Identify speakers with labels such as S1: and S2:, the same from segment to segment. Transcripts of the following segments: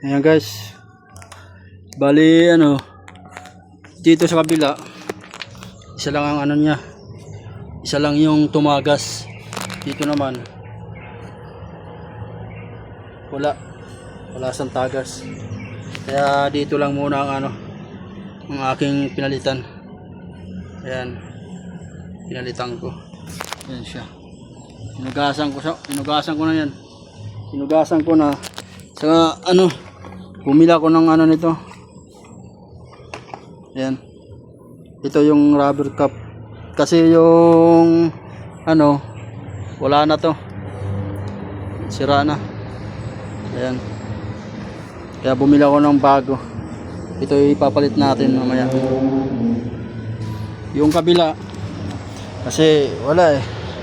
S1: Ayan guys. Bali dito sa kabila, isa lang ang niya. Isa lang yung tumagas. Dito naman wala sang tagas. Kaya dito lang muna ang ang aking pinalitan. Ayan. Pinalitan ko. Ayan siya. Inugasan ko na yan. Sinugasan ko na. Saka bumila ko ng nito. Ayan. Ito yung rubber cup. Kasi yung wala na to. Sira na. Ayan. Kaya bumila ko ng bago. Ito ipapalit natin mamaya. Yung kabila kasi wala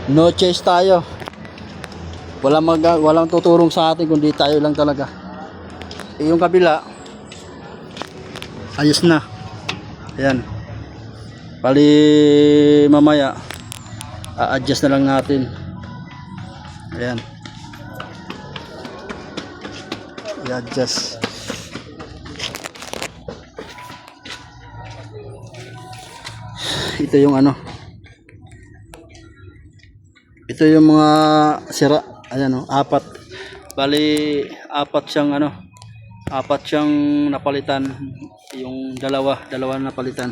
S1: no chase tayo. Walang tuturong sa atin kundi tayo lang talaga. Yung kabila ayos na. Ayan. Bali mamaya a-adjust na lang natin. Ayan. I-adjust. Ito yung ito yung mga sira. Ayan apat. Bali apat siyang napalitan. Yung dalawa napalitan.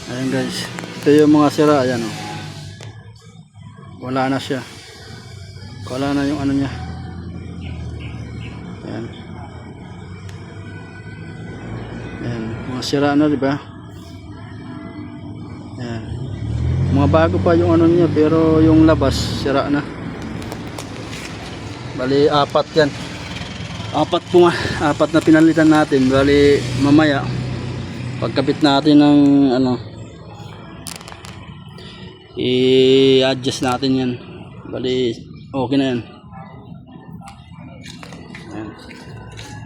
S1: Ayan guys. Ito yung mga sira. Ayan wala na siya. Wala na yung niya. Ayan. Ayan, mga sira na, di ba? Ayan. Mga bago pa yung niya, pero yung labas sira na. Bali apat yan. Apat na pinalitan natin. Bali mamaya pagkabit natin ng i-adjust natin yan. Bali okay na yan. Ayan.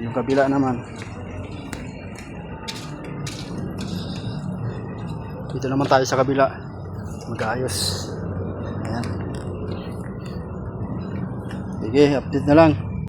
S1: Yung kabila naman dito naman tayo sa kabila mag-ayos. Ayan. Sige, update na lang.